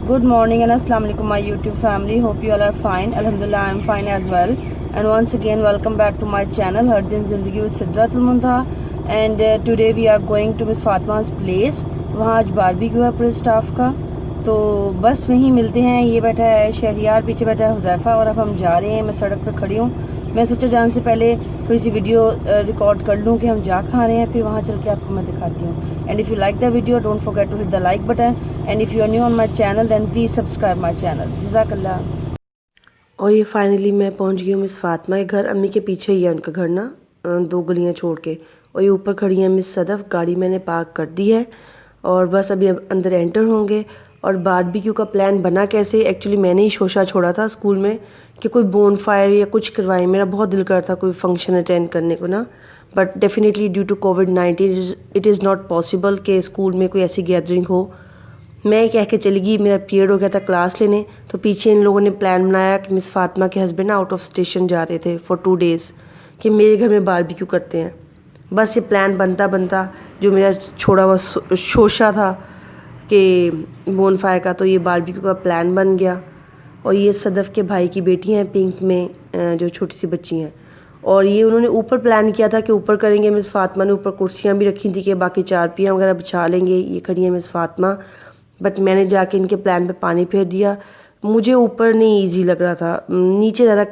Good morning and assalamu alaikum my YouTube family. Hope you all are fine. Alhamdulillah I am fine as well. And once again welcome back to my channel Har Din Zindagi with Sidratul Muntaha. And today we are going to Miss Fatma's place. वहाँ आज barbecue है पूरे staff का, तो बस वहीं मिलते हैं। ये बैठा है शहरियार, पीछे बैठा है हुज़ैफ़ा और अब हम जा रहे हैं। मैं सड़क पर खड़ी हूँ। मैं सोचा जाने से पहले थोड़ी सी वीडियो रिकॉर्ड कर लूँ कि हम जा कहाँ रहे हैं, फिर वहाँ चल के आपको मैं दिखाती हूँ। And if you like the video don't forget to hit the like button and if you are new on my channel then please subscribe my channel. जज़ाकल्लाह। और ये फाइनली मैं पहुँच गई हूँ मिस फातिमा के घर। अम्मी के पीछे ही है उनका घर ना, 2 गलियाँ छोड़ के। और ये ऊपर खड़ी है मिस सदफ़, गाड़ी मैंने पार्क कर दी है और बस अभी अंदर एंटर होंगे। और बारबेक्यू का प्लान बना कैसे, एक्चुअली मैंने ही शोशा छोड़ा था स्कूल में कि कोई बोन फायर या कुछ करवाएं। मेरा बहुत दिल कर था कोई फंक्शन अटेंड करने को ना, बट डेफिनेटली ड्यू टू कोविड-19 इट इज़ नॉट पॉसिबल कि स्कूल में कोई ऐसी गैदरिंग हो। मैं कह के चली गई, मेरा पीरियड हो गया था क्लास लेने, तो पीछे इन लोगों ने प्लान बनाया कि मिस फातिमा के हस्बैंड आउट ऑफ स्टेशन जा रहे थे फॉर 2 डेज़ कि मेरे घर में बारबेक्यू करते हैं। बस ये प्लान बनता बनता जो मेरा छोड़ा हुआ शोशा था कि बोन फायर का, तो ये बारबेक्यू का प्लान बन गया। और ये सदफ़ के भाई की बेटी हैं पिंक में, जो छोटी सी बच्ची हैं। और ये उन्होंने ऊपर प्लान किया था कि ऊपर करेंगे। मिस फातिमा ने ऊपर कुर्सियाँ भी रखी थी कि बाकी चारपियाँ वगैरह बिछा लेंगे। ये खड़ी है मिस फातिमा, बट मैंने जाके इनके प्लान पे पानी फेर दिया। मुझे ऊपर नहीं इजी लग रहा था, नीचे ज़्यादा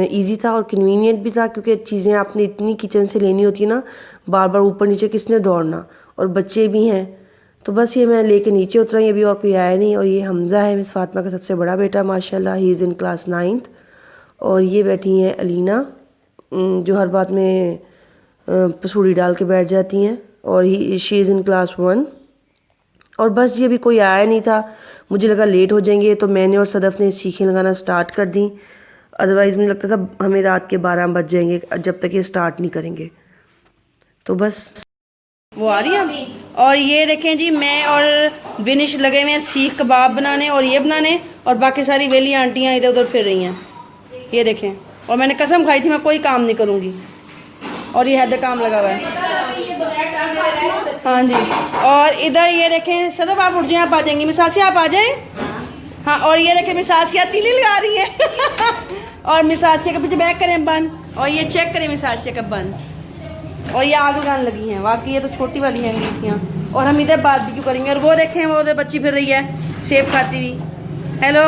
इजी था और कन्वीनियंट भी था, क्योंकि चीज़ें आपने इतनी किचन से लेनी होती है ना, बार बार ऊपर नीचे किसने दौड़ना, और बच्चे भी हैं। तो बस ये मैं लेके नीचे उतरा, ये अभी और कोई आया नहीं। और ये हमज़ा है मिस फातिमा का सबसे बड़ा बेटा, माशाल्लाह he is in class 9th। और ये बैठी हैं अलीना, जो हर बात में पसूड़ी डाल के बैठ जाती हैं, और ही शी इज़ इन क्लास 1। और बस ये अभी कोई आया नहीं था, मुझे लगा लेट हो जाएंगे, तो मैंने और सदफ़ ने सीखें लगाना स्टार्ट कर दी। अदरवाइज़ मुझे लगता था हमें रात के 12 बज जाएंगे जब तक ये स्टार्ट नहीं करेंगे। तो बस वो आ रही है। और ये देखें जी, मैं और बिनिश लगे हुए हैं सीख कबाब बनाने और ये बनाने, और बाकी सारी वेली आंटियाँ इधर उधर फिर रही हैं। ये देखें, और मैंने कसम खाई थी मैं कोई काम नहीं करूँगी, और ये हैदर काम लगा हुआ है। हाँ जी। और इधर ये देखें सदफ़, आप उठ जाएं, आप आ जाएंगी। मिसासिया आप आ जाएं। हाँ, और ये देखें मिसासिया तीली लगा रही है और मिसासिया के पीछे बैक करें बंद, और ये चेक करें मिसासिया का बंद, और ये आग लगाने लगी हैं। वाकई ये तो छोटी वाली हैं अंगीठियाँ। और हम इधर बारबेक्यू करेंगे। और वो देखें, वो उधर बच्ची फिर रही है सेब खाती हुई। हेलो।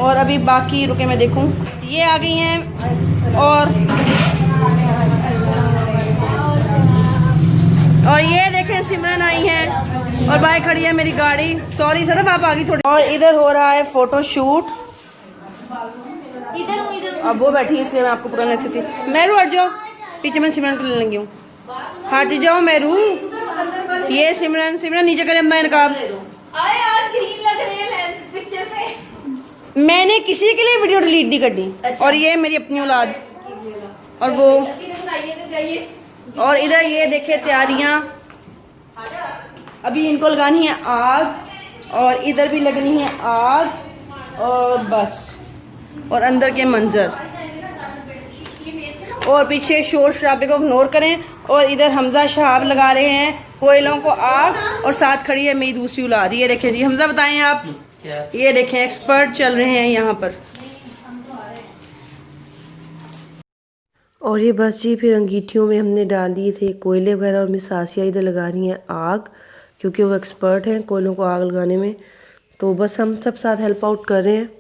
और अभी बाकी रुके मैं देखूं, ये आ गई हैं। और ये देखें सिमरन आई हैं, और बाइक खड़ी है मेरी गाड़ी। सॉरी सदफ़ आप आ गई थोड़ी। और इधर हो रहा है फोटो शूट। अब वो बैठी है इसलिए मैं आपको पूरा लगती थी। मैरू हट जाओ, पीछे मैं सिमरन को ले लेंगी हूँ। हट जाओ मैरू। ये सिमरन नीचे करे अम्मा नकाब। आज ग्रीन लग रहे हैं लेंस पिक्चर में। मैंने किसी के लिए वीडियो डिलीट नहीं करनी। अच्छा। और ये मेरी अपनी औलाद, और वो, और इधर ये देखे तैयारियाँ, अभी इनको लगानी है आग, और इधर भी लगनी है आग, और बस, और अंदर के मंजर, और पीछे शोर शराबे को इग्नोर करें। और इधर हमज़ा शहाब लगा रहे हैं कोयलों को आग, और साथ खड़ी है मेरी दूसरी औलाद। ये देखें जी, हमज़ा बताएं आप। ये देखें एक्सपर्ट चल रहे हैं यहाँ पर। और ये बस जी फिर अंगीठियों में हमने डाल दिए थे कोयले वगैरह, और मिसासिया इधर लगा रही हैं आग, क्योंकि वो एक्सपर्ट हैं कोयलों को आग लगाने में। तो बस हम सब साथ हेल्प आउट कर रहे हैं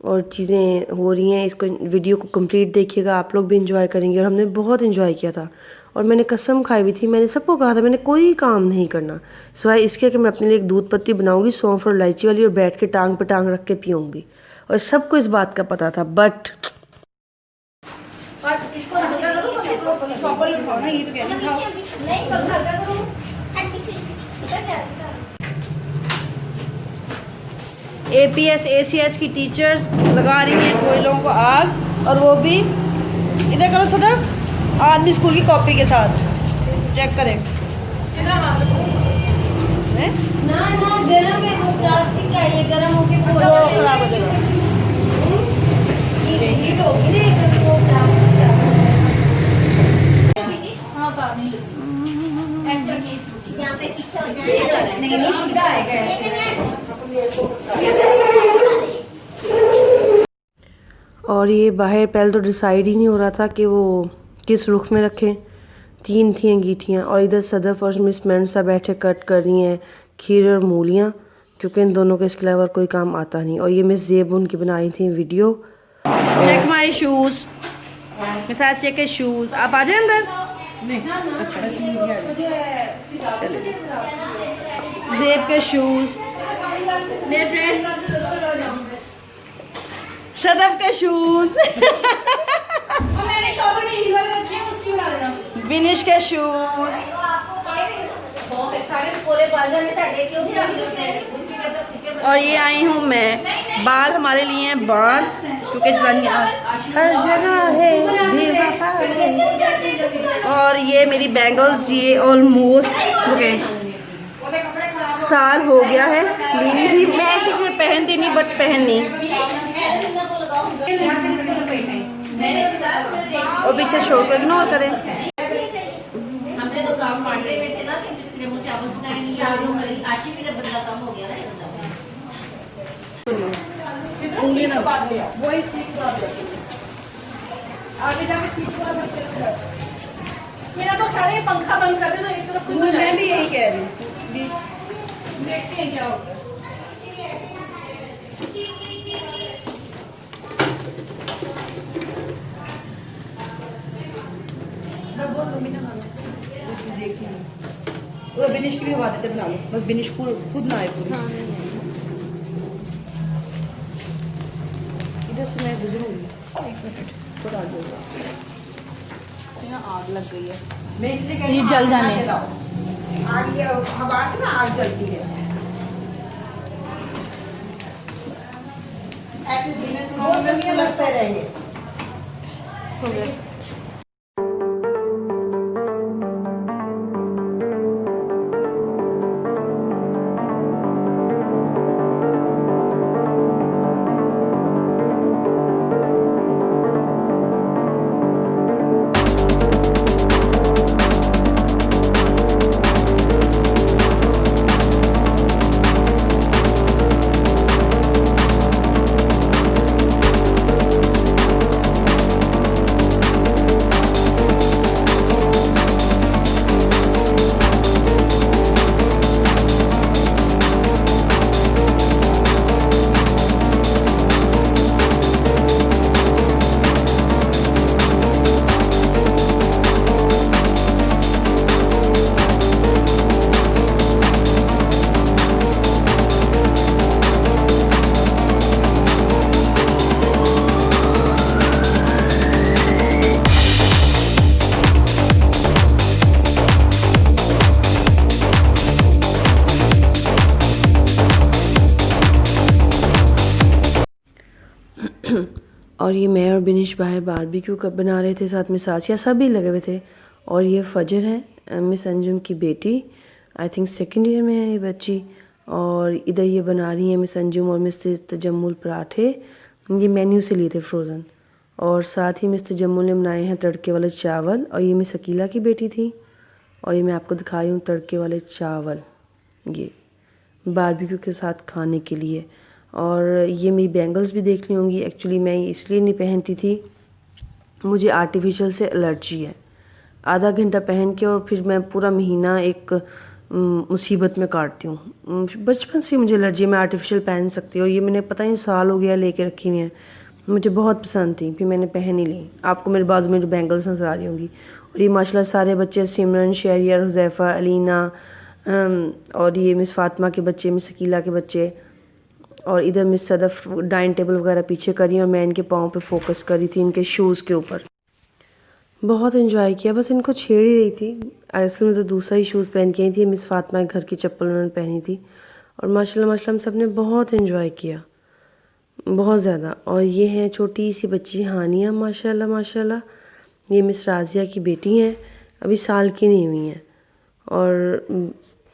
और चीज़ें हो रही हैं। इसको वीडियो को कंप्लीट देखिएगा, आप लोग भी इंजॉय करेंगे। और हमने बहुत इंजॉय किया था, और मैंने कसम खाई हुई थी, मैंने सबको कहा था मैंने कोई काम नहीं करना सिवाय इसके कि मैं अपने लिए एक दूध पत्ती बनाऊंगी सौंफ और इलायची वाली, और बैठ के टांग पे टांग रख के पीऊँगी। और सबको इस बात का पता था, बट APS ACS की टीचर्स लगा रही हैं कोयलों को आग, और वो भी इधर करो सदफ़, आर्मी स्कूल की कॉपी के साथ। चेक करें ना गरम है, वो प्लास्टिक का, ये गरम होके खराब हो जाएगा। ये हीट होगी ना, वो प्लास्टिक का। हाँ, ऐसे यहाँ पे पीछे हो जाए नहीं नहीं सीधा आएगा और ये बाहर पहले तो डिसाइड ही नहीं हो रहा था कि वो किस रुख में रखें। 3 थी अंगीठियाँ और इधर सदफ़ और मिस मेंसा बैठे कट कर रही हैं खीर और मूलियाँ, क्योंकि इन दोनों के इसके अलावा कोई काम आता नहीं। और ये मिस ज़ेब उनकी बनाई थी video. Check my shoes, miss Aasiya के शूज़। आप आ जाए अंदर। अच्छा चलिए, ज़ेब के शूज़, मेरे ड्रेस सदफ़ के शूज़, और मैंने शॉपर में हील वाले रखे हैं उसकी बना देना विनिश के शूज़। सारे कोले बाल जाने ताड़े क्यों नहीं रख देते और ये आई हूँ मैं, बाल हमारे लिए हैं बांध, क्योंकि दुनिया हर जगह है बेवफा है। और ये मेरी बैंगल्स, ये ऑलमोस्ट रुके साल हो गया है ली थी। मैं ऐसी चीज़ें पहनती नहीं, बट पहननी। और पीछे शोर को इग्नोर करें। हमने तो काम बांटते हुए थे ना कि पिछले मुझे चावल बनाए नहीं आज वो मेरी आशी मेरा बदला कम हो गया ना वही सीख आगे जाके सीख मेरा तो सारे पंखा बंद कर देना इस तरफ से। मैं भी यही कह रही हूँ, देखते हैं क्या होगा। बिनिश की भी हवा देते बना लो, बस बिनिश खुद ना आए पूरी। इधर से मैं गुजरूंगी थोड़ा आगे होगा। आग लग गई है, मैं इसलिए ये जल जाने आग, ये हवा से ना आग जलती है। ऐसे धीमे से लगते रहेंगे। हो गया। और ये मैं और बिनिश बाहर बारबेक्यू कब बना रहे थे, साथ में सासिया सभी लगे हुए थे। और ये फजर है, मिस अंजुम की बेटी, आई थिंक 2nd ईयर में है ये बच्ची। और इधर ये बना रही है मिस अंजुम और मिस तजम्मुल पराठे, ये मेन्यू से लिए थे फ्रोज़न। और साथ ही मिस तजम्मुल ने बनाए हैं तड़के वाले चावल। और ये मिस अकीला की बेटी थी। और ये मैं आपको दिखा रही हूँ तड़के वाले चावल, ये बारबेक्यू के साथ खाने के लिए। और ये मेरी बैंगल्स भी देख ली होंगी, एक्चुअली मैं इसलिए नहीं पहनती थी, मुझे आर्टिफिशियल से एलर्जी है। आधा घंटा पहन के और फिर मैं पूरा महीना एक मुसीबत में काटती हूँ। बचपन से मुझे एलर्जी है, मैं आर्टिफिशियल पहन सकती हूँ। और ये मैंने पता नहीं साल हो गया लेके रखी हुई हैं, मुझे बहुत पसंद थी, फिर मैंने पहन ही ली। आपको मेरे बाजू में जो बैंगल्स नजर आ रही होंगी। और ये माशाल्लाह सारे बच्चे, सिमरन, शहरियार, हुज़ैफ़ा, अलीना, और ये मिस फ़ातिमा के बच्चे, मिस अकीला के बच्चे। और इधर मिस सदफ़ डाइनिंग टेबल वगैरह पीछे करी और मैं इनके पाँव पे फोकस करी थी, इनके शूज़ के ऊपर। बहुत एंजॉय किया, बस इनको छेड़ ही रही थी। असल में तो दूसरा ही शूज़ पहन के आई थी, मिस फ़ातिमा के घर की चप्पल उन्होंने पहनी थी। और माशाल्लाह माशाल्लाह हम सब ने बहुत एंजॉय किया, बहुत ज़्यादा। और ये हैं छोटी सी बच्ची हानिया, माशाल्लाह माशाल्लाह। ये मिस राज़िया की बेटी हैं, अभी साल की नहीं हुई हैं। और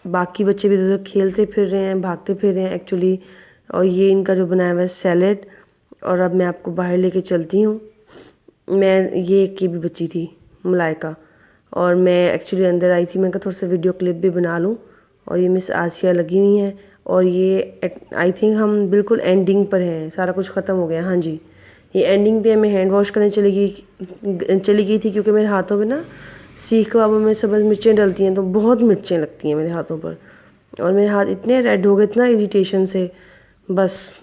बाकी बच्चे भी इधर खेलते फिर रहे हैं, भागते फिर रहे हैं एक्चुअली। और ये इनका जो बनाया हुआ है सैलेड। और अब मैं आपको बाहर लेके चलती हूँ। मैं ये की भी बच्ची थी मलाइका, और मैं एक्चुअली अंदर आई थी, मैं कहा थोड़ा सा वीडियो क्लिप भी बना लूँ। और ये मिस आसिया लगी हुई हैं और ये आई थिंक हम बिल्कुल एंडिंग पर हैं, सारा कुछ ख़त्म हो गया। हाँ जी, ये एंडिंग पे मैं हैंड वॉश करने चली गई थी क्योंकि मेरे हाथों पे ना सीख कबाबों में सब्ज़ मिर्चें डलती हैं तो बहुत मिर्चें लगती हैं मेरे हाथों पर, और मेरे हाथ इतने रेड हो गए, इतना इरिटेशन से बस।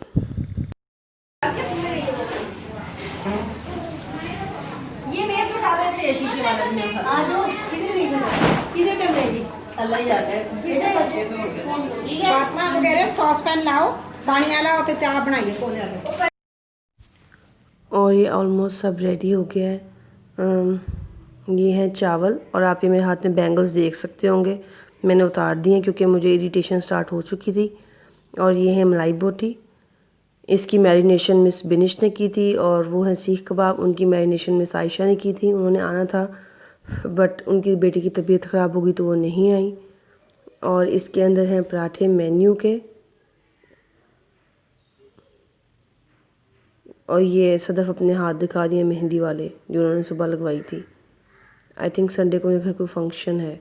ये मेज में उठा लेते हैं, शीशे वाला भी नहीं उठाते। किधर कर रहे जी? अल्लाह ही जाता है। ठीक है, पापा को कह रहे सॉसपैन लाओ, पानी वाला और चाह बनाइए कोले वाले। और ये ऑलमोस्ट सब रेडी हो गया है। ये हैं चावल, और आप ये मेरे हाथ में बैंगल्स देख सकते होंगे, मैंने उतार दिए हैं क्योंकि मुझे इरिटेशन स्टार्ट हो चुकी थी। और ये है मलाई बोटी, इसकी मैरिनेशन मिस बिनिश ने की थी, और वो है सीख कबाब, उनकी मैरिनेशन मिस आयशा ने की थी। उन्होंने आना था बट उनकी बेटी की तबीयत ख़राब हो गई तो वो नहीं आई। और इसके अंदर हैं पराठे मेन्यू के, और ये सदफ़ अपने हाथ दिखा रही है मेहंदी वाले जो उन्होंने सुबह लगवाई थी। आई थिंक संडे को घर कोई फंक्शन है।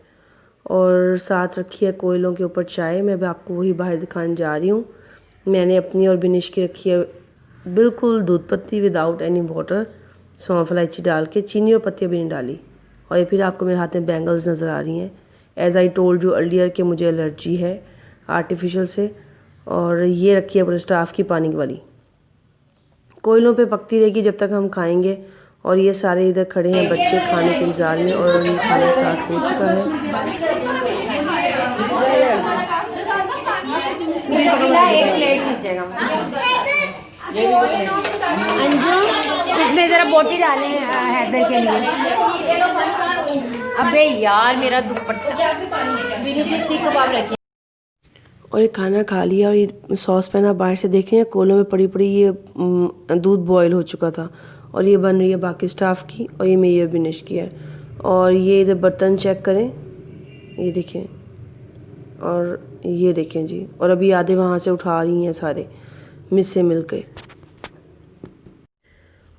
और साथ रखी है कोयलों के ऊपर चाय, मैं भी आपको वही बाहर दिखाने जा रही हूँ। मैंने अपनी और बिनिश की रखी है बिल्कुल दूध पत्ती विदाउट एनी वाटर, सौंफ इलायची डाल के, चीनी और पत्तियाँ भी नहीं डाली। और ये फिर आपको मेरे हाथ में बैंगल्स नज़र आ रही हैं। As I told you earlier कि मुझे एलर्जी है आर्टिफिशियल से। और ये रखी है पूरे स्टाफ की पानी वाली, कोयलों पे पकती रहेगी जब तक हम खाएंगे। और ये सारे इधर खड़े हैं बच्चे खाने के इंतज़ार में, और ये खाना स्टार्ट हो चुका है। एक प्लेट नीचेगा। अंजू, इसमें जरा बोटी डालें हैदर के लिए। अबे यार मेरा दुपट्टा भी नीचे सीख कबाब रखे। और ये खाना खा लिया, और ये सॉस पैन आप बाहर से देख रहे हैं कोलों में पड़ी पड़ी ये दूध बॉयल हो चुका था। और ये बन रही है बाकी स्टाफ की, और ये मेरी और बिनिश की है। और ये इधर बर्तन चेक करें, ये देखें, और ये देखें जी। और अभी आधे वहाँ से उठा रही हैं सारे मिस से मिल के।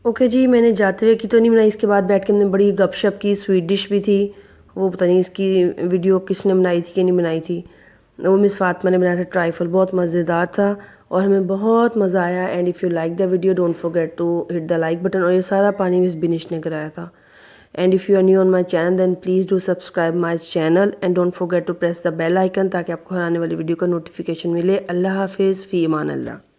ओके जी, मैंने जाते हुए की तो नहीं बनाई, इसके बाद बैठ के हमने बड़ी गपशप की। स्वीट डिश भी थी, वो पता नहीं इसकी वीडियो किसने बनाई थी कि नहीं बनाई थी, वो मिस फातिमा ने बनाया था। ट्राइफल बहुत मज़ेदार था और हमें बहुत मज़ा आया। And if you like the video don't forget to hit the like button. और ये सारा पानी मिस बिनिश ने कराया था। And if you are new on my channel then please do subscribe my channel and don't forget to press the bell icon ताकि आपको हर आने वाली वीडियो का नोटिफिकेशन मिले। अल्लाह हाफिज़, फ़ी अमान अल्लाह।